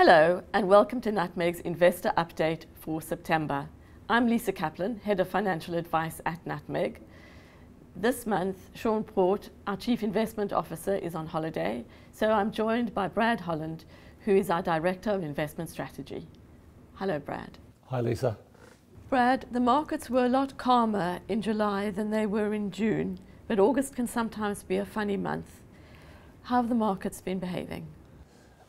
Hello and welcome to Nutmeg's Investor Update for September. I'm Lisa Kaplan, Head of Financial Advice at Nutmeg. This month, Sean Port, our Chief Investment Officer, is on holiday, so I'm joined by Brad Holland, who is our Director of Investment Strategy. Hello, Brad. Hi, Lisa. Brad, the markets were a lot calmer in July than they were in June, but August can sometimes be a funny month. How have the markets been behaving?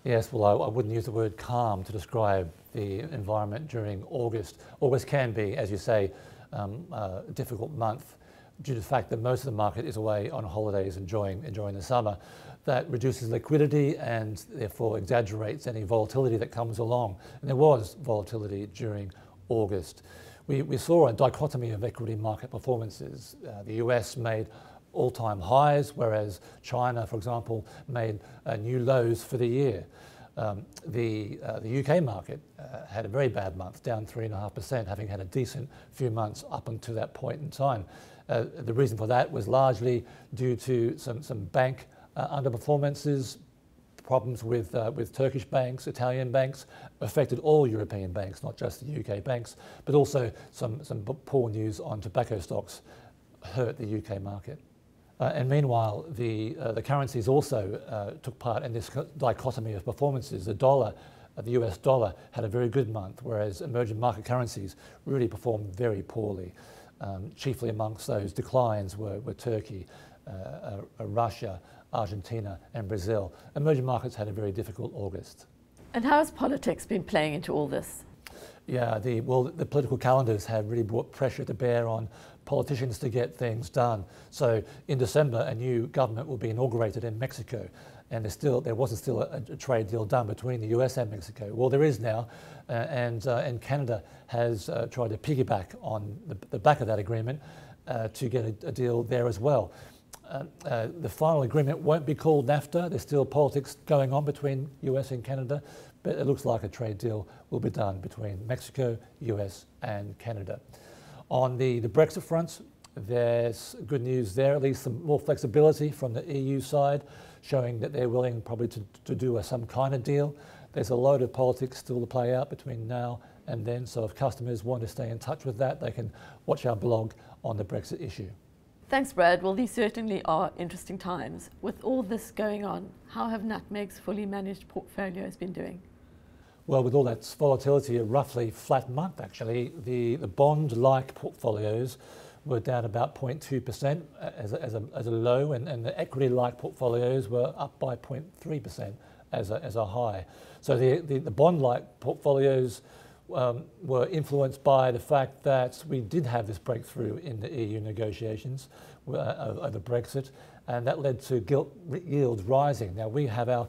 Yes, well, I wouldn't use the word calm to describe the environment during August. August can be, as you say, a difficult month due to the fact that most of the market is away on holidays enjoying the summer. That reduces liquidity and therefore exaggerates any volatility that comes along. And there was volatility during August. We saw a dichotomy of equity market performances. The US made all-time highs, whereas China, for example, made new lows for the year. The UK market had a very bad month, down 3.5%, having had a decent few months up until that point in time. The reason for that was largely due to some bank underperformances, problems with Turkish banks, Italian banks, affected all European banks, not just the UK banks, but also some poor news on tobacco stocks hurt the UK market. And meanwhile, the currencies also took part in this dichotomy of performances. The dollar, the US dollar, had a very good month, whereas emerging market currencies really performed very poorly. Chiefly amongst those declines were Turkey, Russia, Argentina and Brazil. Emerging markets had a very difficult August. And how has politics been playing into all this? Yeah, the political calendars have really brought pressure to bear on politicians to get things done. So in December, a new government will be inaugurated in Mexico, and there wasn't still a trade deal done between the US and Mexico. Well, there is now, and Canada has tried to piggyback on the back of that agreement to get a deal there as well. The final agreement won't be called NAFTA. There's still politics going on between US and Canada, but it looks like a trade deal will be done between Mexico, US and Canada. On the Brexit front, there's good news there, at least some more flexibility from the EU side, showing that they're willing probably to do some kind of deal. There's a load of politics still to play out between now and then, so if customers want to stay in touch with that, they can watch our blog on the Brexit issue. Thanks, Brad. Well, these certainly are interesting times. With all this going on, how have Nutmeg's fully managed portfolios been doing? Well, with all that volatility, a roughly flat month actually. The bond-like portfolios were down about 0.2% as a low, and the equity-like portfolios were up by 0.3% as a high. So the bond-like portfolios were influenced by the fact that we did have this breakthrough in the EU negotiations over Brexit, and that led to gilt yields rising. Now we have our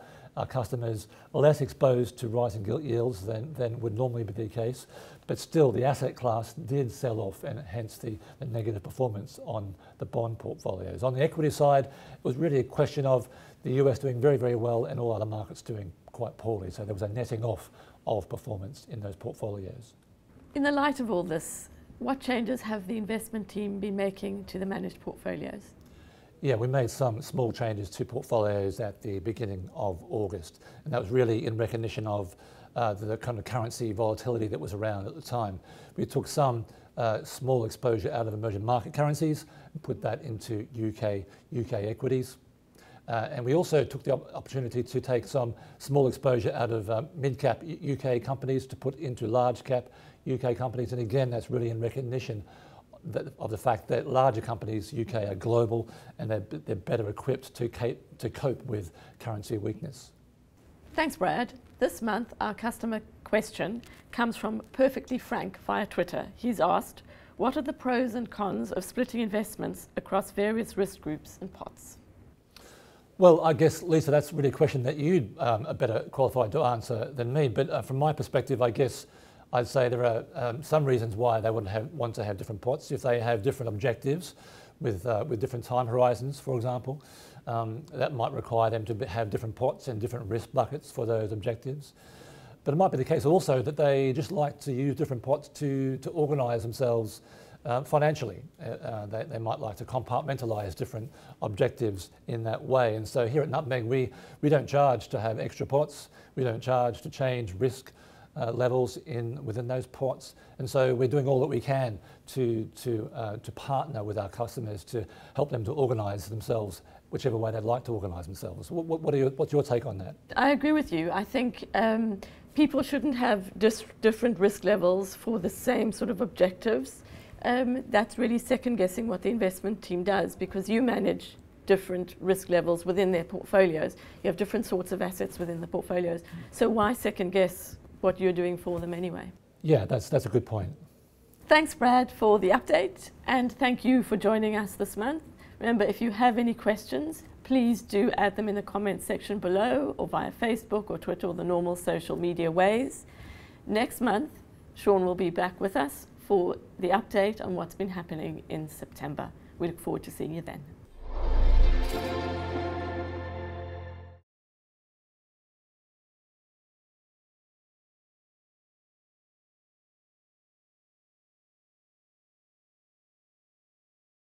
customers less exposed to rising gilt yields than would normally be the case, but still the asset class did sell off, and hence the negative performance on the bond portfolios. On the equity side, it was really a question of the US doing very, very well and all other markets doing quite poorly. So there was a netting off of performance in those portfolios. In the light of all this, what changes have the investment team been making to the managed portfolios? Yeah, we made some small changes to portfolios at the beginning of August, and that was really in recognition of the kind of currency volatility that was around at the time. We took some small exposure out of emerging market currencies and put that into UK equities. And we also took the opportunity to take some small exposure out of mid-cap UK companies to put into large-cap UK companies. And again, that's really in recognition of the fact that larger companies, UK, are global, and they're better equipped to cope with currency weakness. Thanks, Brad. This month, our customer question comes from Perfectly Frank via Twitter. He's asked, what are the pros and cons of splitting investments across various risk groups and pots? Well, I guess, Lisa, that's really a question that you are better qualified to answer than me. But from my perspective, I guess I'd say there are some reasons why they would want to have different pots. If they have different objectives with different time horizons, for example, that might require them to have different pots and different risk buckets for those objectives. But it might be the case also that they just like to use different pots to organise themselves financially. They might like to compartmentalize different objectives in that way. And so here at Nutmeg, we don't charge to have extra pots. We don't charge to change risk levels within those pots. And so we're doing all that we can to partner with our customers to help them to organize themselves whichever way they'd like to organise themselves. What's your take on that? I agree with you. I think people shouldn't have different risk levels for the same sort of objectives. That's really second guessing what the investment team does, because you manage different risk levels within their portfolios. You have different sorts of assets within the portfolios. So why second guess what you're doing for them anyway? Yeah, that's a good point. Thanks, Brad, for the update, and thank you for joining us this month. Remember, if you have any questions, please do add them in the comments section below, or via Facebook or Twitter, or the normal social media ways. Next month, Sean will be back with us for the update on what's been happening in September. We look forward to seeing you then.